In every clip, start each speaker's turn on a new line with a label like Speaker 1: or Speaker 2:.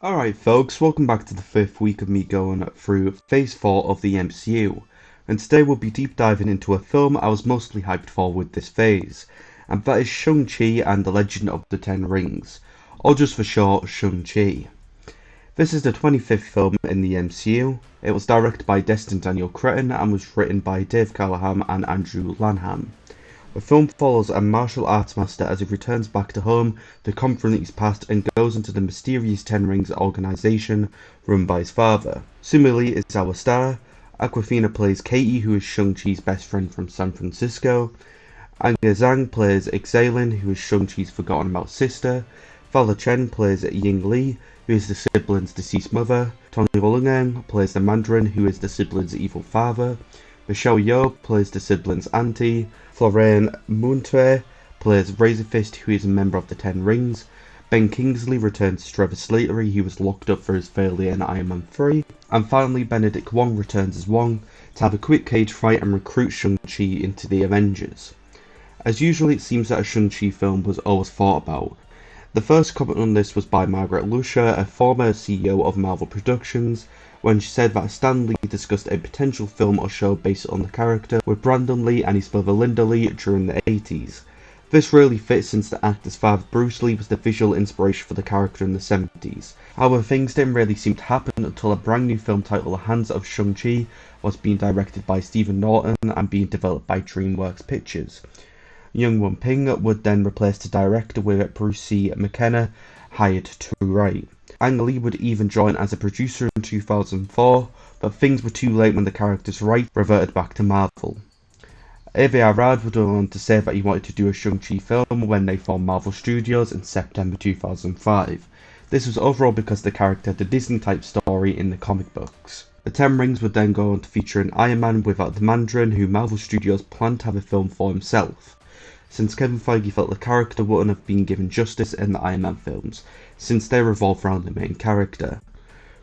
Speaker 1: Alright folks, welcome back to the 5th week of me going through Phase 4 of the MCU, and today we'll be deep diving into a film I was mostly hyped for with this phase, and that is Shang-Chi and the Legend of the Ten Rings, or just for short, Shang-Chi. This is the 25th film in the MCU. It was directed by Destin Daniel Cretton and was written by Dave Callahan and Andrew Lanham. The film follows a martial arts master as he returns back to home to confront his past and goes into the mysterious Ten Rings organisation run by his father. Similarly is our star. Awkwafina plays Katie, who is Shang-Chi's best friend from San Francisco. Anga Zhang plays Ixalan, who is Shang-Chi's forgotten about sister. Fala Chen plays Ying Li, who is the sibling's deceased mother. Tony Wolungen plays the Mandarin, who is the sibling's evil father. Michelle Yeoh plays the sibling's auntie. Florian Muntre plays Razor Fist, who is a member of the Ten Rings. Ben Kingsley returns to Trevor Slattery, who was locked up for his failure in Iron Man 3. And finally, Benedict Wong returns as Wong to have a quick cage fight and recruit Shang-Chi into the Avengers. As usual, it seems that a Shang-Chi film was always thought about. The first comment on this was by Margaret Lucia, a former CEO of Marvel Productions, when she said that Stan Lee discussed a potential film or show based on the character with Brandon Lee and his mother Linda Lee during the 80s. This really fits since the actor's father Bruce Lee was the visual inspiration for the character in the 70s. However, things didn't really seem to happen until a brand new film titled The Hands of Shang-Chi was being directed by Stephen Norton and being developed by DreamWorks Pictures. Young Won Ping would then replace the director with Bruce C. McKenna, hired to write. Ang Lee would even join as a producer in 2004, but things were too late when the character's rights reverted back to Marvel. Avi Arad would go on to say that he wanted to do a Shang-Chi film when they formed Marvel Studios in September 2005. This was overall because the character had a Disney-type story in the comic books. The Ten Rings would then go on to feature an Iron Man without the Mandarin, who Marvel Studios planned to have a film for himself, since Kevin Feige felt the character wouldn't have been given justice in the Iron Man films, since they revolve around the main character.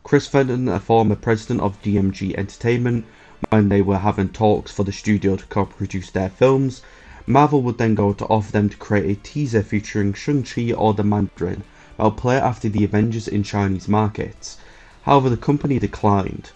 Speaker 1: Chris Fenton, a former president of DMG Entertainment, when they were having talks for the studio to co-produce their films, Marvel would then go to offer them to create a teaser featuring Shang-Chi or the Mandarin that would play after the Avengers in Chinese markets. However, the company declined.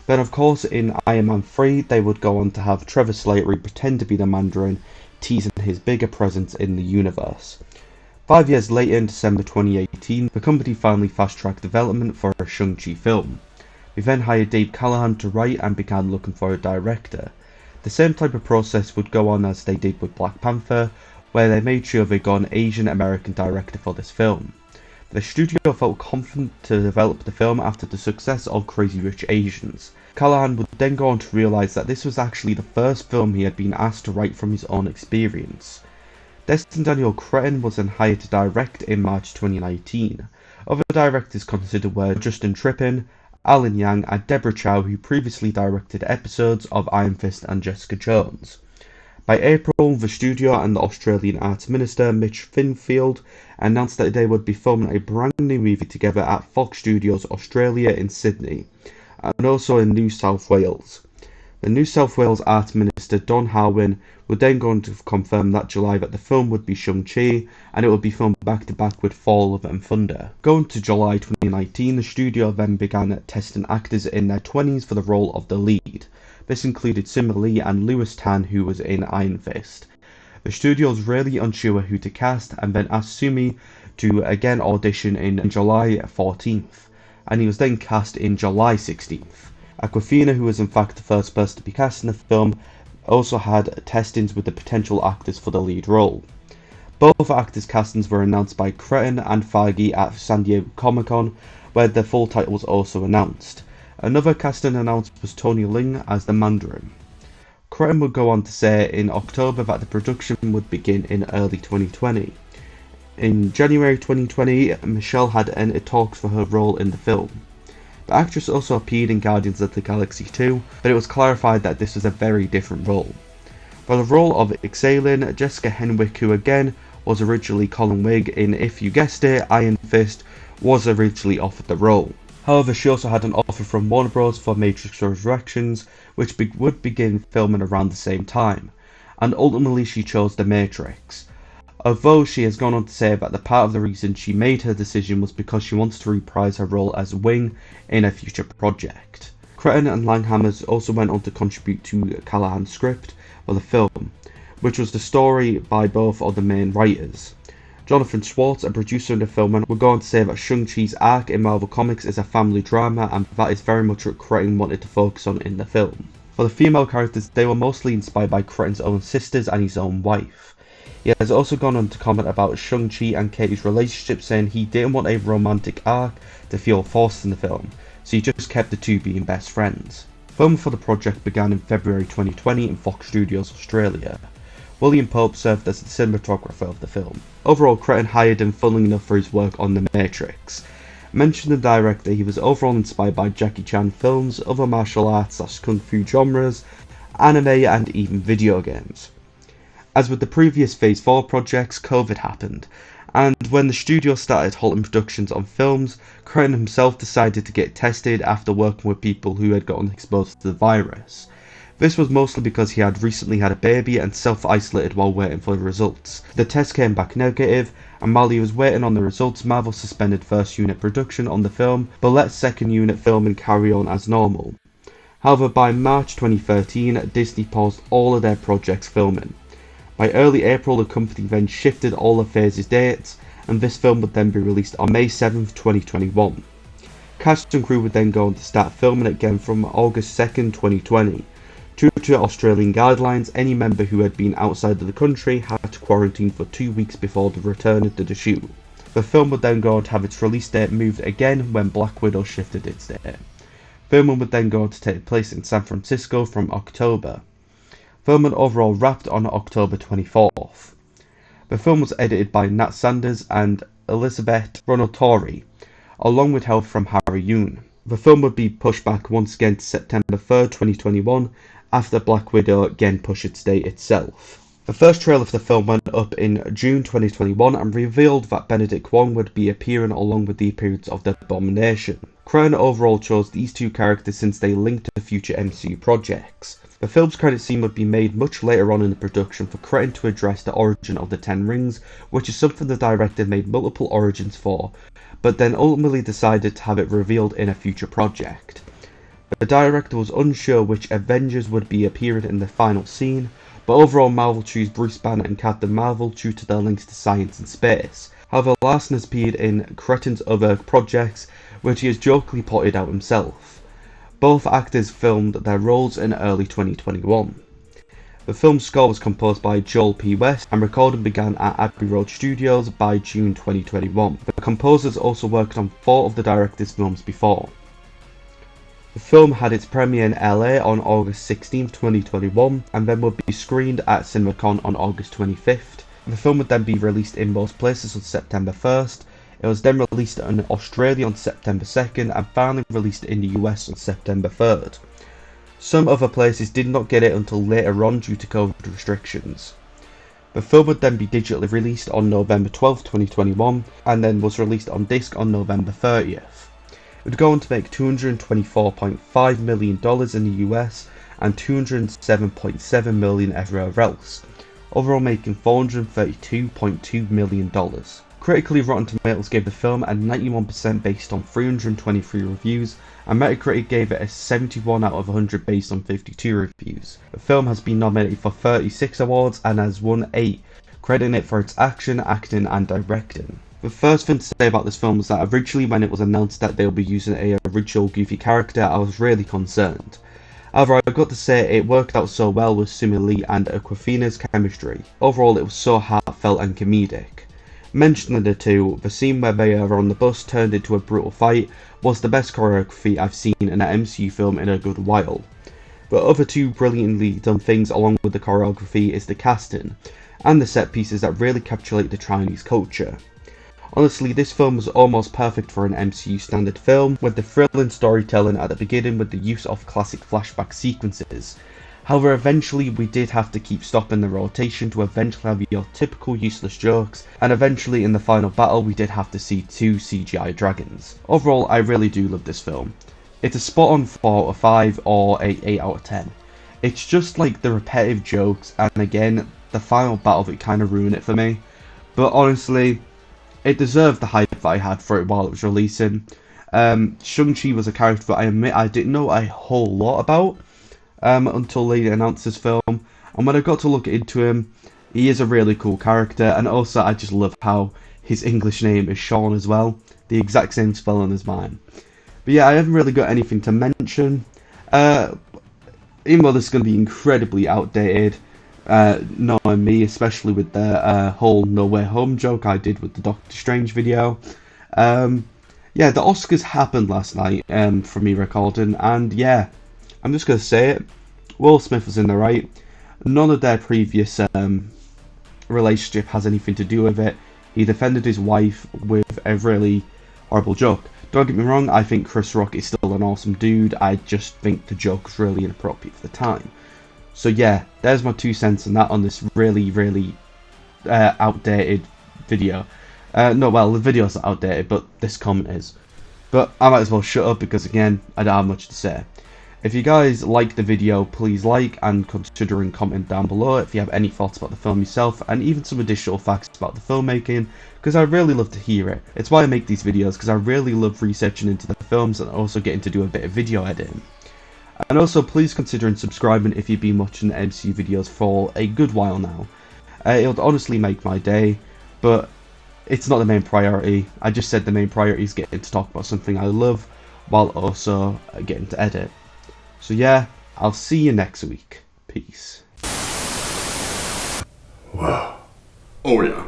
Speaker 1: Then of course in Iron Man 3 they would go on to have Trevor Slattery pretend to be the Mandarin, teasing his bigger presence in the universe. 5 years later, in December 2018, the company finally fast-tracked development for a Shang-Chi film. We then hired Dave Callahan to write and began looking for a director. The same type of process would go on as they did with Black Panther, where they made sure they got an Asian American director for this film. The studio felt confident to develop the film after the success of Crazy Rich Asians. Callahan would then go on to realise that this was actually the first film he had been asked to write from his own experience. Destin Daniel Cretton was then hired to direct in March 2019. Other directors considered were Justin Trippin, Alan Yang and Deborah Chow, who previously directed episodes of Iron Fist and Jessica Jones. By April, the studio and the Australian Arts Minister Mitch Finfield announced that they would be filming a brand new movie together at Fox Studios Australia in Sydney, and also in New South Wales. The New South Wales Arts Minister Don Harwin would then go on to confirm that July that the film would be Shang-Chi, and it would be filmed back-to-back with Thor Love and Thunder. Going to July 2019, the studio then began testing actors in their 20s for the role of the lead. This included Sima Lee and Louis Tan, who was in Iron Fist. The studio was really unsure who to cast, and then asked Sumi to again audition in July 14th, and he was then cast in July 16th. Awkwafina, who was in fact the first person to be cast in the film, also had testings with the potential actors for the lead role. Both actors' castings were announced by Cretton and Feige at San Diego Comic-Con, where their full title was also announced. Another casting announced was Tony Leung as the Mandarin. Cretton would go on to say in October that the production would begin in early 2020. In January 2020, Michelle had entered talks for her role in the film. The actress also appeared in Guardians of the Galaxy 2, but it was clarified that this was a very different role. For the role of Ixalan, Jessica Henwick, who again was originally Colin Wigg in, if you guessed it, Iron Fist, was originally offered the role. However, she also had an offer from Warner Bros. For Matrix Resurrections, which would begin filming around the same time, and ultimately she chose The Matrix. although she has gone on to say that the part of the reason she made her decision was because she wants to reprise her role as Wing in a future project. Cretton and Langhammer also went on to contribute to Callahan's script for the film, which was the story by both of the main writers. Jonathan Schwartz, a producer in the film, would go on to say that Shang-Chi's arc in Marvel Comics is a family drama, and that is very much what Cretton wanted to focus on in the film. For the female characters, they were mostly inspired by Cretton's own sisters and his own wife. He has also gone on to comment about Shang-Chi and Katie's relationship, saying he didn't want a romantic arc to feel forced in the film, so he just kept the two being best friends. Filming for the project began in February 2020 in Fox Studios Australia. William Pope served as the cinematographer of the film. Overall, Cretton hired him funnily enough for his work on The Matrix. Mentioned the director, he was overall inspired by Jackie Chan films, other martial arts / kung fu genres, anime and even video games. As with the previous Phase 4 projects, COVID happened, and when the studio started halting productions on films, Cretton himself decided to get tested after working with people who had gotten exposed to the virus. This was mostly because he had recently had a baby and self-isolated while waiting for the results. The test came back negative, and while he was waiting on the results, Marvel suspended first unit production on the film, but let second unit filming carry on as normal. However, by March 2013, Disney paused all of their projects filming. By early April, the company then shifted all of Phase's dates, and this film would then be released on May 7th, 2021. Cast and crew would then go on to start filming again from August 2nd, 2020. Due to Australian guidelines, any member who had been outside of the country had to quarantine for 2 weeks before the return to the shoot. The film would then go on to have its release date moved again when Black Widow shifted its date. Filming would then go on to take place in San Francisco from October. Filming overall wrapped on October 24th. The film was edited by Nat Sanders and Elizabeth Ronotori, along with help from Harry Yoon. The film would be pushed back once again to September 3rd, 2021, after Black Widow again pushed its date itself. The first trailer for the film went up in June 2021 and revealed that Benedict Wong would be appearing along with the appearance of the Abomination. Cretton overall chose these two characters since they linked to future MCU projects. The film's credit scene would be made much later on in the production for Cretton to address the origin of the Ten Rings, which is something the director made multiple origins for, but then ultimately decided to have it revealed in a future project. The director was unsure which Avengers would be appearing in the final scene, but overall Marvel chose Bruce Banner and Captain Marvel due to their links to science and space. However, Larson has appeared in Cretton's other projects, which he has jokingly pointed out himself. Both actors filmed their roles in early 2021. The film's score was composed by Joel P. West, and recording began at Abbey Road Studios by June 2021. The composers also worked on 4 of the director's films before. The film had its premiere in LA on August 16, 2021, and then would be screened at CinemaCon on August 25th. The film would then be released in most places on September 1st. It was then released in Australia on September 2nd, and finally released in the US on September 3rd. Some other places did not get it until later on due to COVID restrictions. The film would then be digitally released on November 12, 2021, and then was released on disc on November 30th. It would go on to make $224.5 million in the US and $207.7 million everywhere else, overall making $432.2 million. Critically, Rotten Tomatoes gave the film a 91% based on 323 reviews, and Metacritic gave it a 71 out of 100 based on 52 reviews. The film has been nominated for 36 awards and has won 8, crediting it for its action, acting and directing. The first thing to say about this film was that originally when it was announced that they would be using a original goofy character, I was really concerned. However, I got to say it worked out so well with Sumi Lee and Awkwafina's chemistry. Overall, it was so heartfelt and comedic. Mentioning the two, the scene where they are on the bus turned into a brutal fight was the best choreography I've seen in an MCU film in a good while. The other two brilliantly done things along with the choreography is the casting, and the set pieces that really encapsulate the Chinese culture. Honestly, this film was almost perfect for an MCU standard film, with the thrilling storytelling at the beginning with the use of classic flashback sequences. However, eventually we did have to keep stopping the rotation to eventually have your typical useless jokes, and eventually in the final battle we did have to see 2 CGI dragons. Overall, I really do love this film. It's a spot on 4 out of 5 or a 8 out of 10. It's just like the repetitive jokes, and again, the final battle that kind of ruined it for me. but honestly, it deserved the hype that I had for it while it was releasing. Shang-Chi was a character that I admit I didn't know a whole lot about until they announced this film, and when I got to look into him, he is a really cool character, and also I just love how his English name is Shaun as well, the exact same spelling as mine. But yeah, I haven't really got anything to mention, even though this is going to be incredibly outdated, knowing me, especially with the whole No Way Home joke I did with the Doctor Strange video. Yeah, the Oscars happened last night for me recording, and yeah, I'm just going to say it, Will Smith was in the right. None of their previous relationship has anything to do with it. He defended his wife with a really horrible joke. Don't get me wrong, I think Chris Rock is still an awesome dude, I just think the joke's really inappropriate for the time. So yeah, there's my 2 cents on that on this really outdated video. No, well, the video's not outdated, but this comment is. But I might as well shut up because, again, I don't have much to say. If you guys like the video, please like and consider and comment down below if you have any thoughts about the film yourself and even some additional facts about the filmmaking, because I really love to hear it. It's why I make these videos, because I really love researching into the films and also getting to do a bit of video editing. And also, please consider subscribing if you've been watching the MCU videos for a good while now. It would honestly make my day, but it's not the main priority. I just said the main priority is getting to talk about something I love, while also getting to edit. So yeah, I'll see you next week. Peace.
Speaker 2: Wow. Oh yeah.